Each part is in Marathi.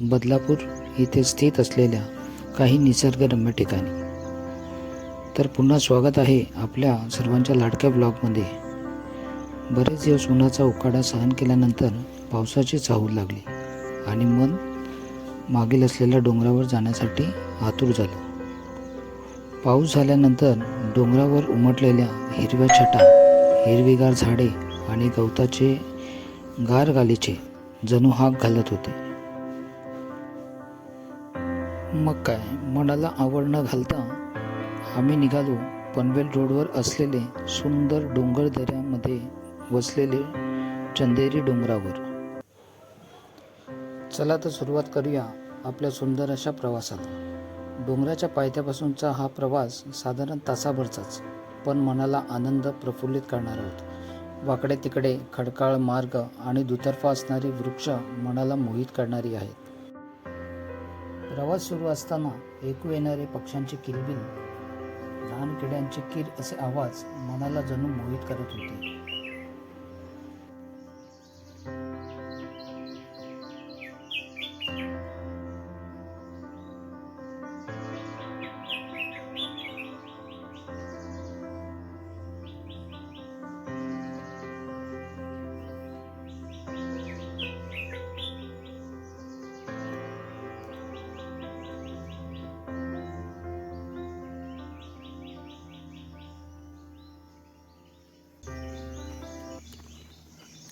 बदलापूर येथे स्थित असलेल्या काही निसर्गरम्य ठिकाणी. तर पुन्हा स्वागत आहे आपल्या सर्वांच्या लाडक्या ब्लॉगमध्ये. बरेच दिवस उन्हाचा उकाडा सहन केल्यानंतर पावसाची चाहूल लागली आणि मन मागील असलेल्या डोंगरावर जाण्यासाठी आतुर झालं. पाऊस झाल्यानंतर डोंगरावर उमटलेल्या हिरव्या छटा, हिरवीगार झाडे आणि गवताचे गार गालीचे जणू हाक घालत होते. मग काय, मनाला आवड न घालता आम्ही निघालो पनवेल रोडवर असलेले सुंदर डोंगर दऱ्यामध्ये वसलेले चंदेरी डोंगरावर. चला तर सुरुवात करूया आपल्या सुंदर अशा प्रवासाला. डोंगराच्या पायथ्यापासूनचा हा प्रवास साधारण तासाभरचाच, पण मनाला आनंद प्रफुल्लित करणारा होता. वाकडे तिकडे खडकाळ मार्ग आणि दुतर्फा असणारी वृक्ष मनाला मोहित करणारी आहेत. प्रवास सुरू असताना ऐकू येणारे पक्ष्यांचे किलबिल, लहान किड्यांचे किर असे आवाज मनाला जणू मोहित करत होते.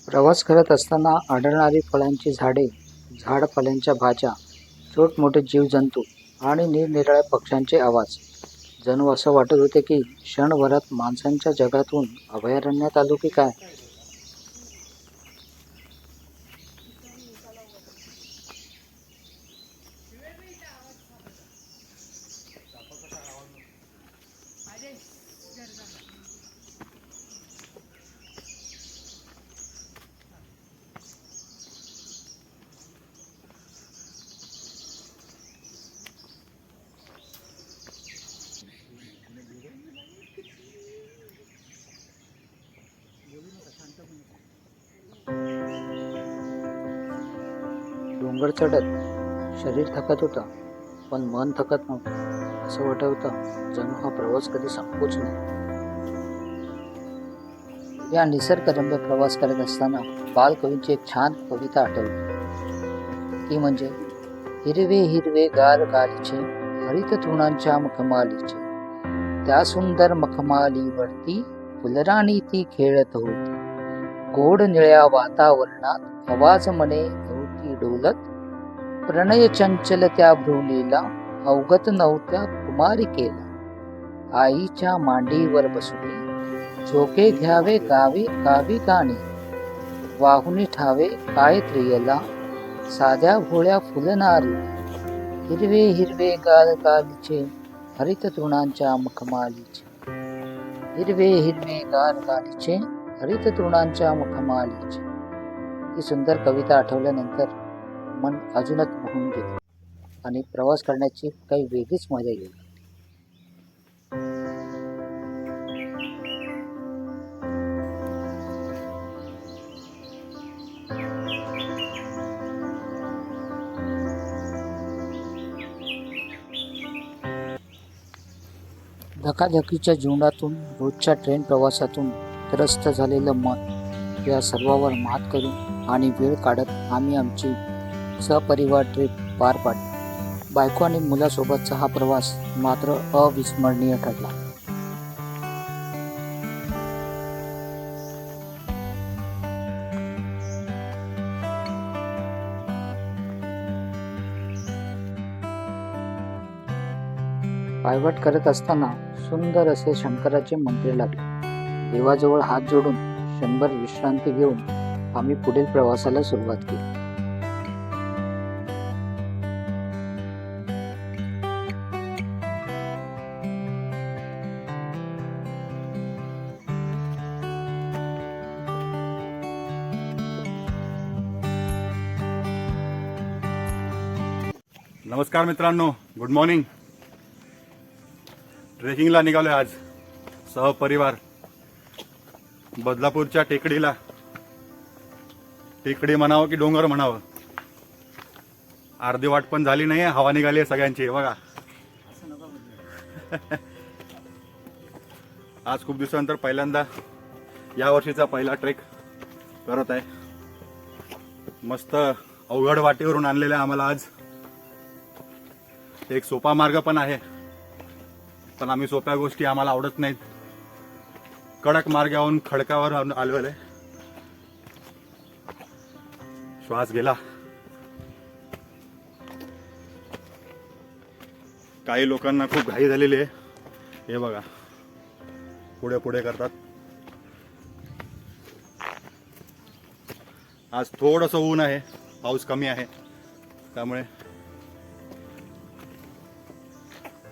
प्रवास करत असताना आढळणारी फळांची झाडे, झाडपाल्यांच्या भाज्या, छोटमोठे जीवजंतू आणि निरनिराळ्या पक्ष्यांचे आवाज जणू असं वाटत होते की क्षणभरात माणसांच्या जगातून अभयारण्यात आलो की काय. डोंगर चढत शरीर थकत होतं, पण मन थकत नव्हतं. असं वाटत होतं जणू हा प्रवास कधी संपूच नाही. या निसर्गरम्य प्रवास करत असताना बालकवींची एक छान कविता आठवली. ती म्हणजे, हिरवे हिरवे गार गालीचे हरित तृणांच्या मखमालीचे, त्या सुंदर मखमालीवरती फुलराणी ती खेळत होती. गोड निळ्या वातावरणात आवाज मने होती डोलत, प्रणय चंचल त्या भ्रूलीला अवगत नव्हत्या कुमारिकेला. आईच्या मांडीवर बसुनी झोके घ्यावे गावी गावी गाणी, वाहुनी ठावे काय प्रियला साध्या भोळ्या फुलनारी. हिरवे हिरवे गाल गालीचे हरित तृणांच्या मखमालीचे, हिरवे हिरवे गाल गालीचे हरित तृणांच्या मखमालीचे. ही सुंदर कविता आठवल्यानंतर मन अजूनच मोहून गेले आणि प्रवास करण्याची काही वेगळीच मजा येईल. धकाधकीच्या जीवनातून, रोजच्या ट्रेन प्रवासातून त्रस्त झालेलं मन या सर्वावर मात करून आणि वेळ काढत आम्ही आमची सपरिवार ट्रिप पार पाडली. बायको आणि मुलासोबतचा हा प्रवास मात्र अविस्मरणीय ठरला. पायवाट करत असताना सुंदर असे शंकराचे मंदिर लागले. देवाजवळ हात जोडून क्षणभर विश्रांती घेऊन आम्ही पुढील प्रवासाला सुरुवात केली. नमस्कार मित्रांनो, गुड मॉर्निंग. ट्रेकिंगला निघालोय आज सहपरिवार बदलापूरच्या टेकडीला. टेकडी म्हणावं की डोंगर म्हणावं, अर्धी वाट पण झाली नाही, हवा निघाली आहे सगळ्यांची बघा. आज खूप दिवसानंतर पहिल्यांदा या वर्षीचा पहिला ट्रेक करत आहे. मस्त अवघड वाटेवरून आणलेलं आहे आम्हाला आज. एक सोपा मार्ग पण आहे, पण आम्ही सोप्या गोष्टी आम्हाला आवडत नाहीत. कडक मार्गावरून खडकावर आलेलं आहे. श्वास गेला. काही लोकांना खूप घाई झालेली आहे. हे बघा पुढे पुढे करतात. आज थोडंसं ऊन आहे, पाऊस कमी आहे, त्यामुळे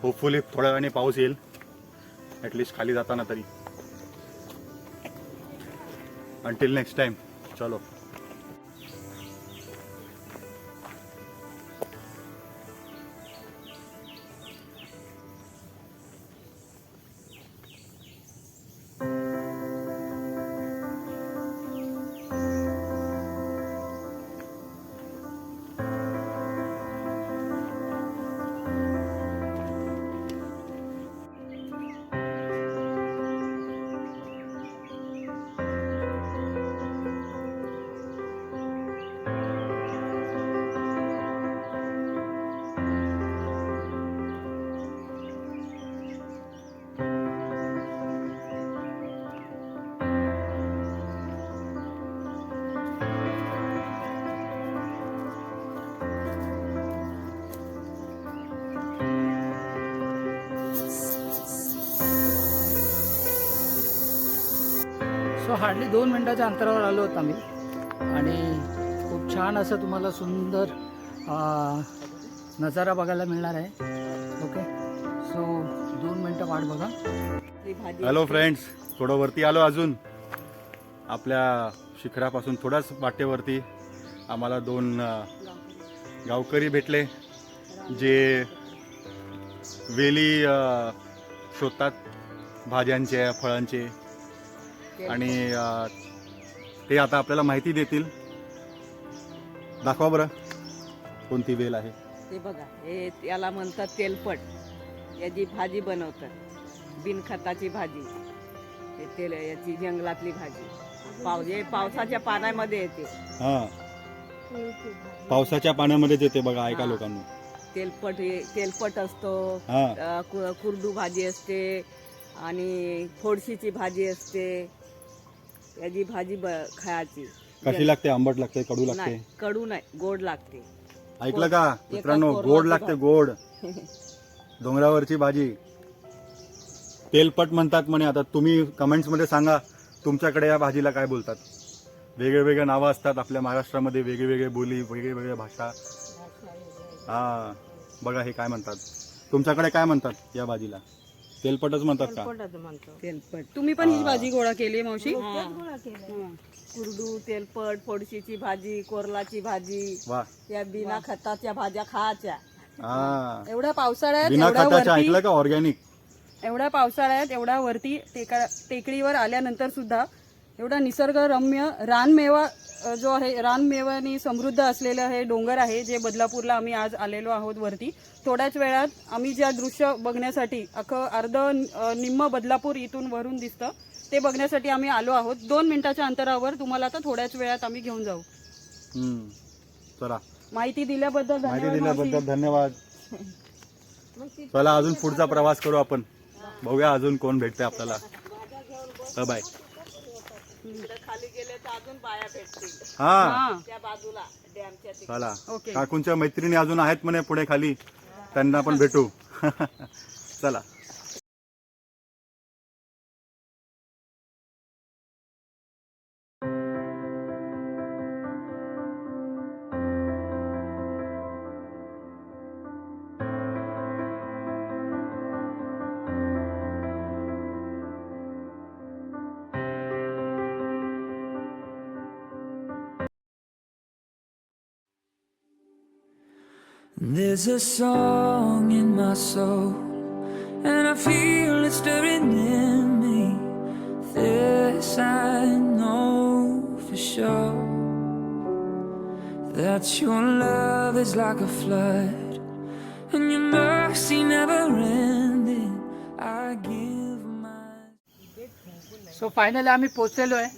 होपफुली थोड्या वेळाने पाऊस येईल, ॲटलिस्ट खाली जाताना तरी. अंटिल नेक्स्ट टाइम, चलो. सो हार्डली 2 मिनिटाच्या अंतरावर आलो होतो आम्ही आणि खूप छान असं तुम्हाला सुंदर नजारा बघायला मिळणार आहे. ओके, सो 2 मिनिटं वाट बघा. हॅलो फ्रेंड्स, थोडं वरती आलो. अजून आपल्या शिखरापासून थोड्याच वाटेवरती आम्हाला 2 गावकरी भेटले जे वेली शोधतात भाज्यांचे, फळांचे, आणि ते आता आपल्याला माहिती देतील. दाखवा बरं कोणती वेल आहे ते बघा. हे याला म्हणतात तेलपट. याची भाजी बनवतात, बिनखताची भाजी. हे तेल याची जंगलातली भाजी. पावसाच्या पाण्यामध्ये येते. हा, पावसाच्या पाण्यामध्येच येते बघा. ऐका लोकांना, तेलपट असतो, कुरडू भाजी असते आणि फोडशीची भाजी असते. याची भाजी खायची. कशी लागते? आंबट लागते, कडू लागते? नाही, कडू नाही, गोड लागते. ऐकलं का मित्रांनो? गोड लागते, गोड. डोंगरावरची भाजी तेलपट म्हणतात म्हणे. आता तुम्ही कमेंट्स मध्ये सांगा तुमच्याकडे या भाजीला काय बोलतात. वेगवेगळे नावं असतात आपल्या महाराष्ट्रामध्ये, वेगवेगळे बोली, वेगवेगळ्या भाषा. हा बघा, हे काय म्हणतात तुमच्याकडे? काय म्हणतात या भाजीला? तेलपटच म्हणतात का? तेलपट. तुम्ही पण ही भाजी गोळा केली मावशी? कुरडू, तेलपट, फोडशीची भाजी, कोरलाची भाजी. वा, या बिना खताच्या भाज्या खायच्या. हा, एवढ्या पावसाळ्यात, बिना एवढ्या खताच्या. वरती, ऐकलं का? ऑर्गॅनिक. एवढ्या पावसाळ्यात एवढ्या वरती टेकडीवर आल्यानंतर सुद्धा एवढा निसर्गरम्य रानमेवा जो आहे, रानमेवानी समृद्ध असलेलं हे डोंगर आहे, जे बदलापूरला आम्ही आज आलेलो आहोत वरती. थोड्याच वेळात आम्ही ज्या दृश्य बघण्यासाठी निम्म बदलापूर इथून वरून दिसतं ते बघण्यासाठी आम्ही आलो आहोत. 2 मिनिटाच्या अंतरावर. तुम्हाला आता थोड्याच वेळात आम्ही घेऊन जाऊ. चला, माहिती दिल्याबद्दल धन्यवाद. चला, अजून पुढचा प्रवास करू आपण. बघूया अजून कोण भेटते आपल्याला. बाय. खाली गेले तर अजून बाया भेटतील. हा, त्या बाजूला डॅमच्या तिकडे. चला. ओके. काकूंच्या मैत्रिणी अजून आहेत म्हणे पुढे खाली, त्यांना पण भेटू. चला. There's a song in my soul, and I feel it stirring in me. This I know for sure. that your love is like a flood and your mercy never ending. I give my so finally आम्ही पोचलेलो आहे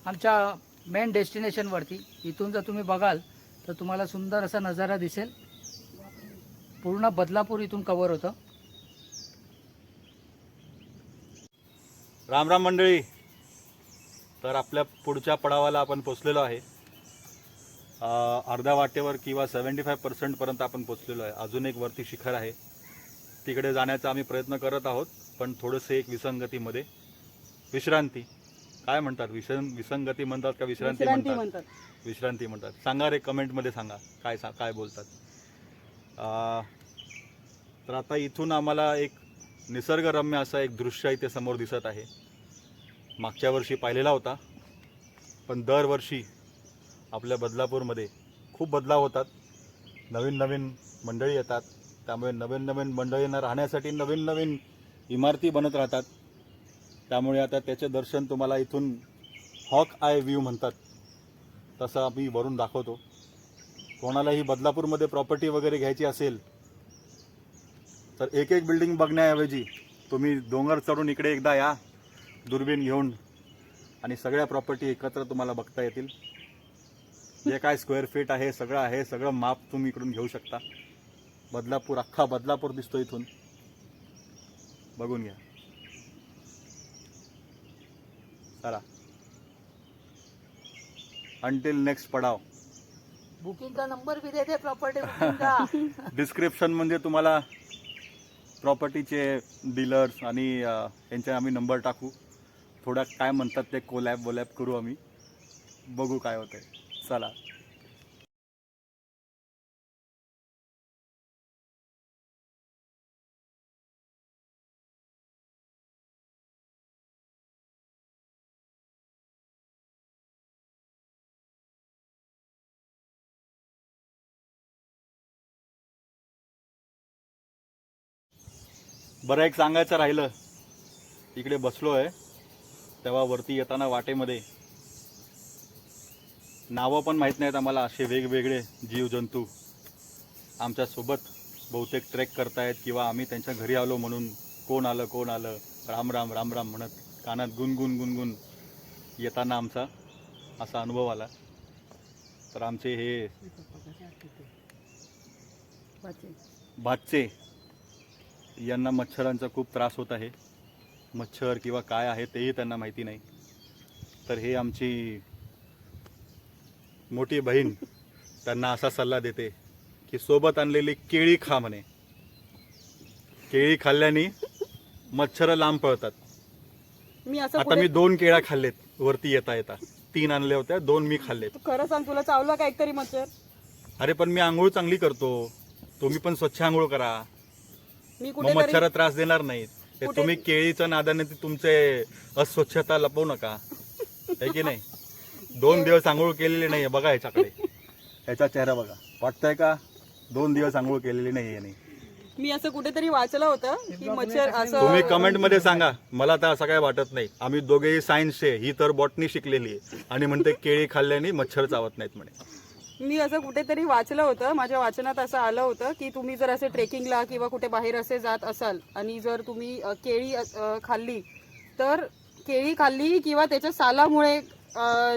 आमच्या मेन डेस्टिनेशनवरती. इथून जर तुम्ही बघाल तर तुम्हाला सुंदर असा नजारा दिसेल. पूर्ण बदलापूर इथून कव्हर होतं. राम राम मंडळी. तर आपल्या पुढच्या पडावाला आपण पोचलेलो आहे. अर्ध्या वाटेवर किंवा 75% पर्यंत आपण पोचलेलो आहे. अजून एक वरती शिखर आहे, तिकडे जाण्याचा आम्ही प्रयत्न करत आहोत. पण थोडंसं एक विसंगतीमध्ये विश्रांती काय म्हणतात, विसंगती म्हणतात का विश्रांती म्हणतात? विश्रांती म्हणतात. सांगा रे, कमेंटमध्ये सांगा काय बोलतात. तर आता इथून आम्हाला एक निसर्गरम्य असं एक दृश्य इथे समोर दिसत आहे. मागच्या वर्षी पाहिलेला होता, पण दरवर्षी आपल्या बदलापूरमध्ये खूप बदलाव होतात. नवीन नवीन मंडळी येतात, त्यामुळे नवीन नवीन मंडळींना राहण्यासाठी नवीन नवीन इमारती बनत राहतात. त्यामुळे आता त्याचे दर्शन तुम्हाला इथून हॉक आय व्ह्यू म्हणतात तसं आम्ही वरून दाखवतो. कोणालाही बदलापूरमध्ये प्रॉपर्टी वगैरे घ्यायची असेल तर एक एक बिल्डिंग बघण्याऐवजी तुम्ही डोंगर चढून इकडे एकदा या दुर्बीण घेऊन, आणि सगळ्या प्रॉपर्टी एकत्र तुम्हाला बघता येतील. जे काय स्क्वेअर फीट आहे सगळं आहे, सगळं माप तुम्ही इकडून घेऊ शकता. बदलापूर, अख्खा बदलापूर दिसतो इथून, बघून घ्या. चला, अंटिल नेक्स्ट पडाव. बुकिंगचा नंबर भी देते प्रॉपर्टी बुकिंगचा. डिस्क्रिप्शन म्हणजे तुम्हाला प्रॉपर्टीचे डीलर्स आणि यांचे आम्ही नंबर टाकू. थोडा काय म्हणतात ते कोलॅब करू आम्ही, बघू काय होतंय. चला. बरं, एक सांगायचं राहिलं, इकडे बसलो आहे तेव्हा वरती येताना वाटेमध्ये नावं पण माहीत नाहीत आम्हाला. असे वेगवेगळे जीवजंतू आमच्यासोबत बहुतेक ट्रेक करतायत, किंवा आम्ही त्यांच्या घरी आलो म्हणून कोण आलं राम राम राम राम म्हणत कानात गुणगुण येताना आमचा असा अनुभव आला. तर आमचे हे भाचे यांना मच्छरांचा खूप त्रास होत आहे. मच्छर किंवा काय आहे तेही त्यांना माहिती नाही. तर हे आमची मोठी बहीण त्यांना असा सल्ला देते की सोबत आणलेली केळी खा म्हणे. केळी खाल्ल्याने मच्छर लांब पळतात. आता मी 2 केळ्या खाल्लेत वरती येता येता. 3 आणल्या होत्या, 2 मी खाल्लेत. तू खरं सांग, तुला चावला का एकतरी मच्छर? अरे पण मी आंघोळ चांगली करतो, तुम्ही पण स्वच्छ आंघोळ करा, मी मग मच्छर त्रास देणार नाहीत. तुम्ही केळीच्या नादाने तुमचे अस्वच्छता लपवू नका, आहे की नाही. 2 दिवस आंघोळ केलेली नाहीये, बघा ह्याच्याकडे, ह्याचा चेहरा बघा, वाटतंय का 2 दिवस आंघोळ केलेली नाहीये. नाही, मी असं कुठेतरी वाचलं होतं की मच्छर असं. तुम्ही कमेंट मध्ये सांगा, मला तर असं काय वाटत नाही. आम्ही दोघेही सायन्सचे, ही तर बॉटनी शिकलेली आहे आणि म्हणते केळी खाल्ल्याने मच्छर चावत नाहीत म्हणे. मी असं कुठेतरी वाचलं होतं, माझ्या वाचनात असं आलं होतं की तुम्ही जर असे ट्रेकिंगला किंवा कुठे बाहेर असे जात असाल आणि जर तुम्ही केळी खाल्ली, तर केळी खाल्ली किंवा त्याच्या सालामुळे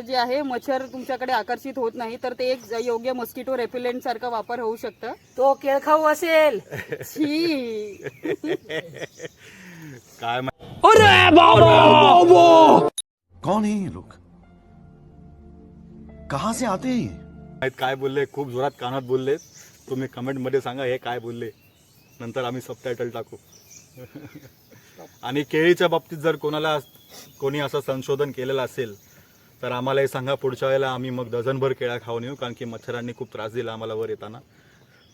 जे आहे मच्छर तुमच्याकडे आकर्षित होत नाही, तर ते एक योग्य मस्किटो रेपिलेंट सारखं वापर होऊ शकतं. तो केळ खाऊ असेल. छी. काय कौन है ये लोग? कहां से आते हैं? माहित काय बोलले, खूप जोरात कानात बोलले. तुम्ही कमेंट मध्ये सांगा हे काय बोलले, नंतर आम्ही सबटायटल टाकू. आणि केळीच्या बाबतीत जर कोणी असं संशोधन केलेलं असेल तर आम्हाला हे सांगा. पुढच्या वेळेला आम्ही मग डझनभर केळ्या खाऊन येऊ, कारण की मच्छरांनी खूप त्रास दिला आम्हाला वर येताना.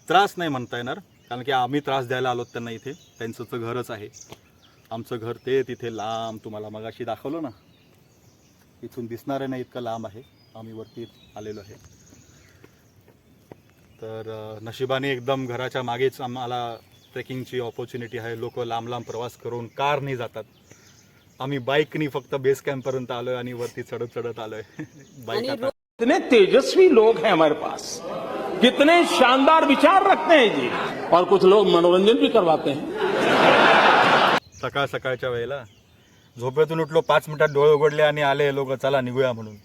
त्रास नाही म्हणता येणार, कारण की आम्ही त्रास द्यायला आलो त्यांना. इथे त्यांचं तर घरच आहे, आमचं घर ते तिथे लांब, तुम्हाला मगाशी दाखवलं ना, इथून दिसणारे नाही इतकं लांब आहे. आम्ही वरती आलेलो आहे. तर नशिबाने एकदम घराच्या मागेच आम्हाला ट्रेकिंगची ऑपॉर्च्युनिटी आहे. लोक लांब लांब प्रवास करून कारने जातात. आम्ही बाईकनी फक्त बेस कॅम्पपर्यंत आलोय आणि वरती चढत आलोय. बाईक आता कितने तेजस्वी लोग हैं हमारे पास, कितने शानदार विचार रखते हैं जी, और कुछ लोग मनोरंजन भी करवाते हैं। सकाळ सकाळच्या वेळेला झोपेतून उठलो, 5 मिनिटात डोळे उघडले आणि आले लोक, चला निघूया म्हणून.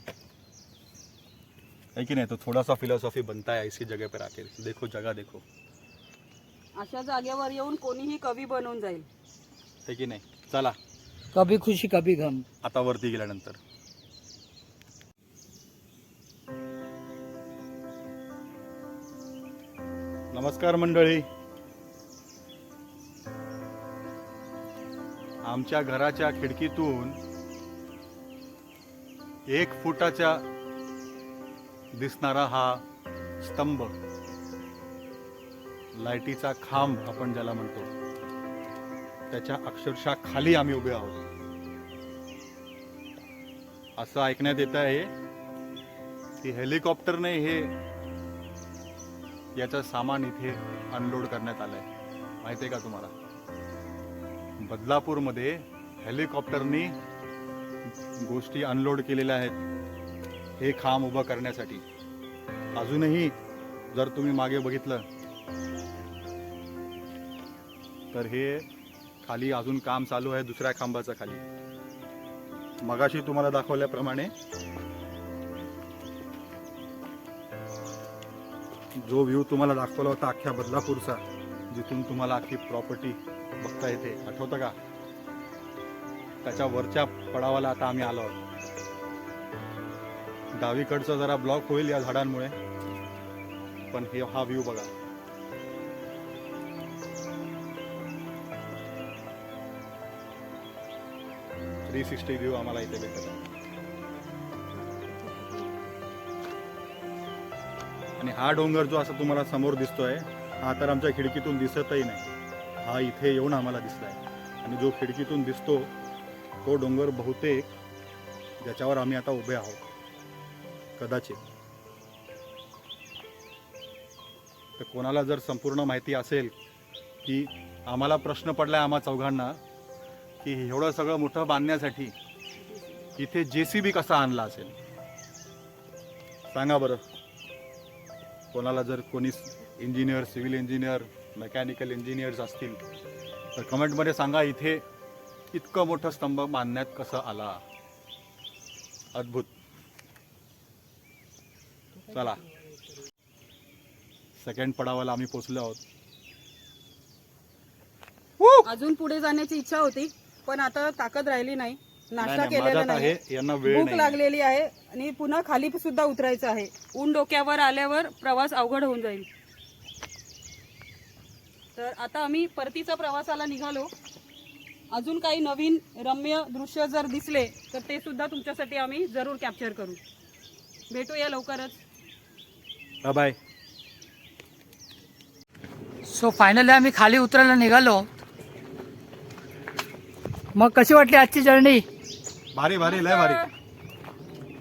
है की नाही? तो थोड़ा सा फिलॉसॉफी बनता है ऐसी जगह पर आके. देखो जगह देखो. अशा जागेवर येऊन कोणीही कवी बनून जाईल. है की नाही? चला कभी खुशी कभी गम. आता वरती गेल्यानंतर नमस्कार मंडळी. आमच्या घराच्या खिडकीतून 1 फुटाच्या दिसणारा हा स्तंभ, लाईटीचा खांब आपण ज्याला म्हणतो, त्याच्या अक्षरशः खाली आम्ही उभे आहोत. असं ऐकण्यात येत आहे की हेलिकॉप्टरने हे याचं सामान इथे अनलोड करण्यात आलंय. माहिती आहे का तुम्हाला? बदलापूरमध्ये हेलिकॉप्टरनी गोष्टी अनलोड केलेल्या आहेत हे खांब उभं करण्यासाठी. अजूनही जर तुम्ही मागे बघितलं तर हे खाली अजून काम चालू आहे दुसऱ्या खांबाच्या खाली. मगाशी तुम्हाला दाखवल्याप्रमाणे जो व्ह्यू तुम्हाला दाखवला होता अख्ख्या बदलापूरचा, जिथून तुम्हाला अख्खी प्रॉपर्टी बघता येते, आठवतं का? त्याच्या वरच्या पडावाला आता आम्ही आलो आहोत. डावीकडचा जरा ब्लॉक होईल या झाडांमुळे, पण हा व्ह्यू बघा. थ्री 360 व्ह्यू आम्हाला इथे भेटत आहे. आणि हा डोंगर जो असा तुम्हाला समोर दिसतोय, हा तर आमच्या खिडकीतून दिसतही नाही. हा इथे येऊन आम्हाला दिसलाय. आणि जो खिडकीतून दिसतो तो डोंगर बहुतेक ज्याच्यावर आम्ही आता उभे आहोत, कदाचित. तर कोणाला जर संपूर्ण माहिती असेल की आम्हाला प्रश्न पडलाय आम्हा चौघांना की एवढं सगळं मोठं बांधण्यासाठी इथे JCB कसा आणला असेल, सांगा बरं. कोणाला जर कोणी engineer, civil engineer, mechanical engineers असतील तर कमेंटमध्ये सांगा इथे इतकं मोठं स्तंभ बांधण्यात कसं आला. अद्भुत. चला, सेकंड पडावाला आम्ही पोहोचलो आहोत. अजून पुढे जाण्याची इच्छा होती, पण आता ताकद राहिली नाही. नाश्ता नाही, केलेला माझ्यात नाही, आहे, यांना वेळ भूक नाही. लागलेली आहे आणि पुन्हा खाली सुद्धा उतरायचं आहे. ऊन डोक्यावर आल्यावर प्रवास अवघड होऊन जाईल. तर आता आम्ही परतीच्या प्रवासाला निघालो. अजून काही नवीन रम्य दृश्य जर दिसले तर ते सुद्धा तुमच्यासाठी आम्ही जरूर कॅप्चर करू. भेटूया लवकरच. बाय. सो फायनली आम्ही खाली उतरायला निघालो. मग कशी वाटली आजची जर्नी? भारी भारी, लय भारी.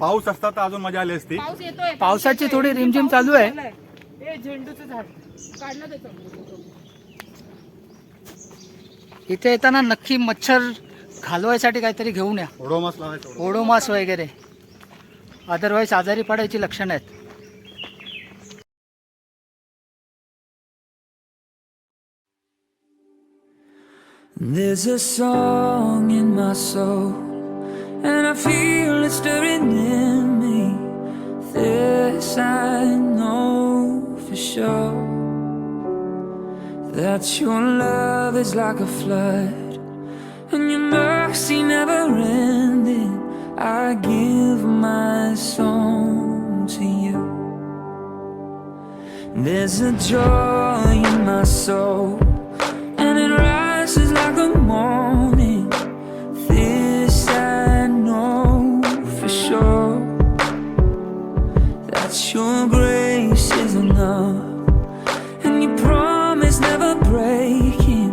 पाऊस असता तर अजून मजा आली असती. पाऊस येतोय. पावसाची थोडी रिमझिम चालू आहे. हे झेंडूचं झाड काढलं त्याचं. इथे येताना नक्की मच्छर घालवायसाठी काहीतरी घेऊन या. ओडोमास लावायचं. ओडोमास वगैरे, अदरवाईज आजारी पडायची लक्षणं आहेत. There's a song in my soul, and I feel it stirring in me. This I know for sure, that your love is like a flood, and your mercy never ending. I give my song to you. There's a joy in my soul, and it rises like the morning. This I know for sure, that your grace is enough, and your promise never breaking.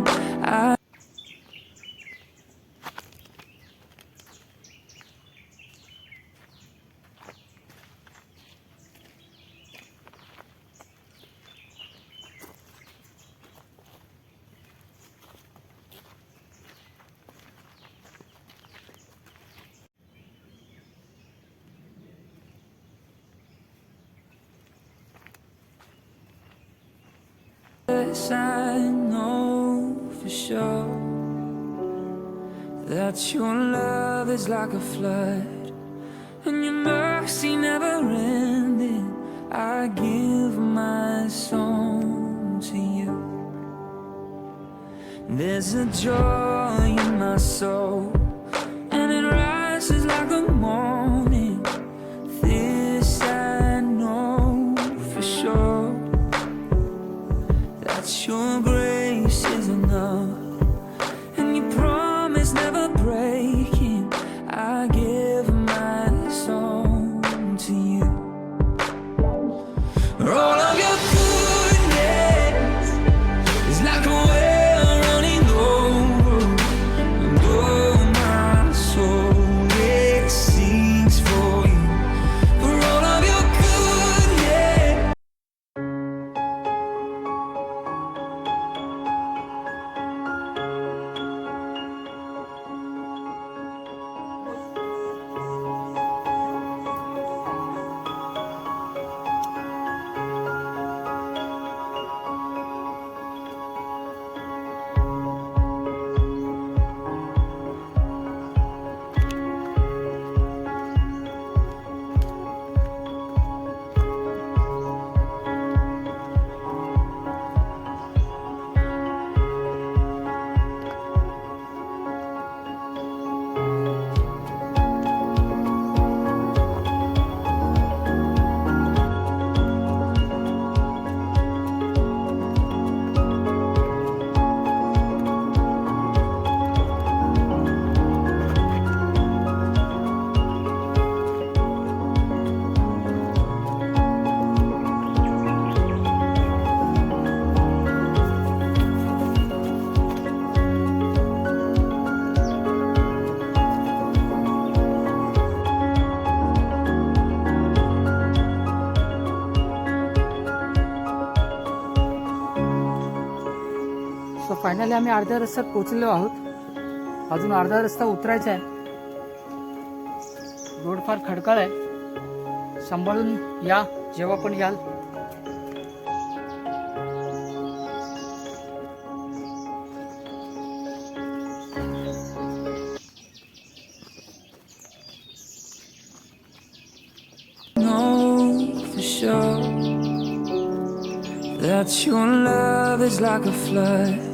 This I know for sure, that your love is like a flood and your mercy never ending. I give my song to you. There's a joy in my soul, and it rises like the morning. This I know for sure, that your grace is enough, and your promise never breaking. I give my song to you. All of your goodness is like a well running over, and oh, my soul, it sings for you. For all of your goodness. So finally आम्ही अर्ध्या रस्त्यात पोहोचलेलो आहोत. अजून अर्धा रस्ता उतरायचा आहे. रोड फार खडकाळ आहे. सांभाळून या जेव्हा पण याल. Know for sure that your love is like a flood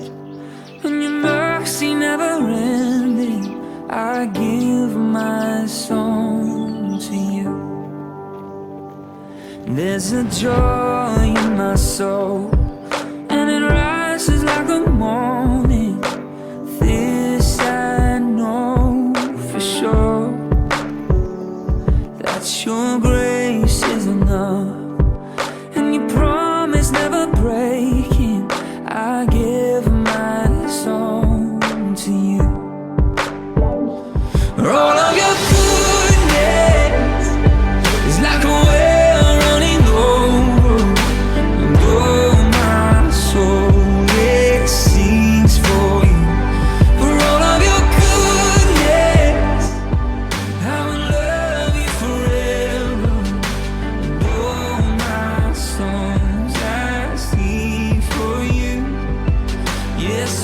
and your mercy never ending. I give my song to you. There's a joy in my soul, and it rises like the morning. This I know for sure, that your grace is enough, and your promise never breaking. I give my song to you. All of your goodness is like a well running over, and oh, my soul, it sings for you. For all of your goodness, I will love you forever, and oh, my songs I sing for you. Yes.